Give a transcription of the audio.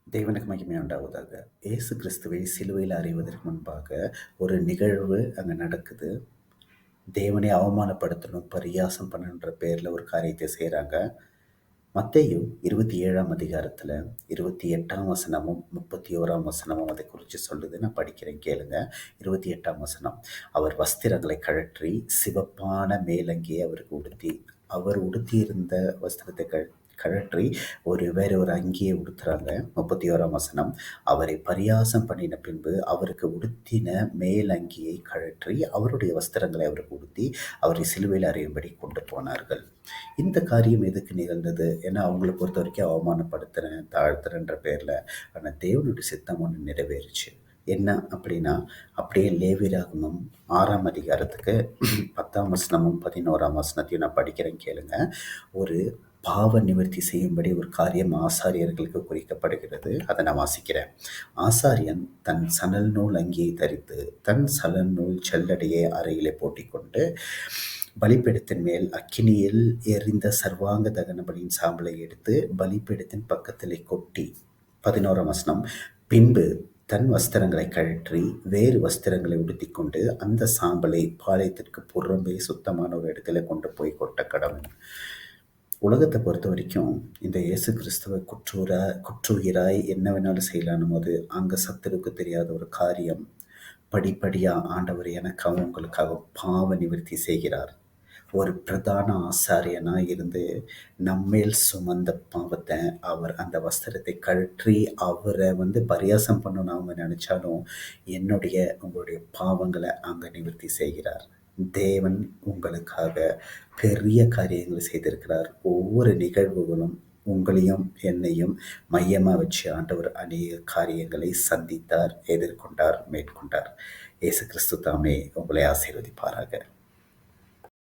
தேவனுக்கு மகிமை உண்டாவதாக. இயேசு கிறிஸ்துவை சிலுவையில் அறைவதற்கு முன்பாக ஒரு நிகழ்வு அங்கே நடக்குது. தேவனை அவமானப்படுத்தணும், பரியாசம் பண்ணணுன்ற பேரில் ஒரு காரியத்தை செய்கிறாங்க. மத்தேயு 27ஆம் அதிகாரத்தில் 28ஆம் வசனமும் 31ஆம் வசனமும் அதை குறித்து சொல்லுது. நான் படிக்கிறேன், கேளுங்க. 28ஆம் வசனம், அவர் வஸ்திரங்களை கழற்றி சிவப்பான மேலங்கியை அவருக்கு உடுத்தி, அவர் உடுத்தியிருந்த வஸ்திரத்தை கழற்றி வேற ஒரு அங்கியை உடுத்துறாங்க. 31ஆம் வசனம், அவரை பரியாசம் பண்ணின பின்பு அவருக்கு உடுத்தின மேலங்கியை கழற்றி அவருடைய வஸ்திரங்களை அவருக்கு உடுத்தி அவரை சிலுவையில் அறையும்படி கொண்டு போனார்கள். இந்த காரியம் எதுக்கு நிகழ்ந்தது? ஏன்னா அவங்கள பொறுத்த வரைக்கும் அவமானப்படுத்துறேன், தாழ்த்துறேன்ற பேரில். ஆனால் தேவனுடைய சித்தம் ஒன்று நிறைவேறுச்சு. என்ன அப்படின்னா, அப்படியே லேவியராகமம் 6ஆம் அதிகாரத்துக்கு 10ஆம் வசனமும் 11ஆம் வசனத்தையும் நான் படிக்கிறேன், கேளுங்க. ஒரு பாவ நிவர்த்தி செய்யும்படி ஒரு காரியம் ஆசாரியர்களுக்கு குறிக்கப்படுகிறது. அதை நான் வாசிக்கிறேன். ஆசாரியன் தன் சணல் நூல் அங்கியை தரித்து தன் சணல் நூல் செல்லடையை அறையிலே போட்டிக்கொண்டு பலிபீடத்தின் மேல் அக்கினியில் எரிந்த சர்வாங்க தகன பலியின் சாம்பலை எடுத்து பலிபீடத்தின் பக்கத்திலே கொட்டி. 11ஆம் வசனம், பின்பு தன் வஸ்திரங்களை கழற்றி வேறு வஸ்திரங்களை உடுத்திக்கொண்டு அந்த சாம்பலை பாளையத்திற்கு புறம்பே சுத்தமான ஒரு இடத்துல கொண்டு போய் கொட்ட கடவுள். உலகத்தை பொறுத்த வரைக்கும் இந்த இயேசு கிறிஸ்துவ குற்றுயிராய் என்ன வேணாலும் செய்யலானும் போது அங்கே சத்துருக்கு தெரியாத ஒரு காரியம் படிப்படியாக ஆண்டவர் எனக்காகவும் உங்களுக்காக பாவ நிவர்த்தி செய்கிறார். ஒரு பிரதான ஆசாரியனாக இருந்து நம்மேல் சுமந்த பாவத்தை அவர் அந்த வஸ்திரத்தை கழற்றி அவரை பரியாசம் பண்ணணும்னு அவங்க நினச்சாலும் உங்களுடைய பாவங்களை அங்கே நிவர்த்தி செய்கிறார். தேவன் உங்களுக்காக பெரிய காரியங்களை செய்திருக்கிறார். ஒவ்வொரு நிகழ்வுகளும் உங்களையும் என்னையும் மையமாக வச்சு ஆண்டவர் அநேக காரியங்களை சந்தித்தார், எதிர்கொண்டார், மேற்கொண்டார். இயேசு கிறிஸ்து தாமே உங்களை ஆசீர்வதிப்பாராக.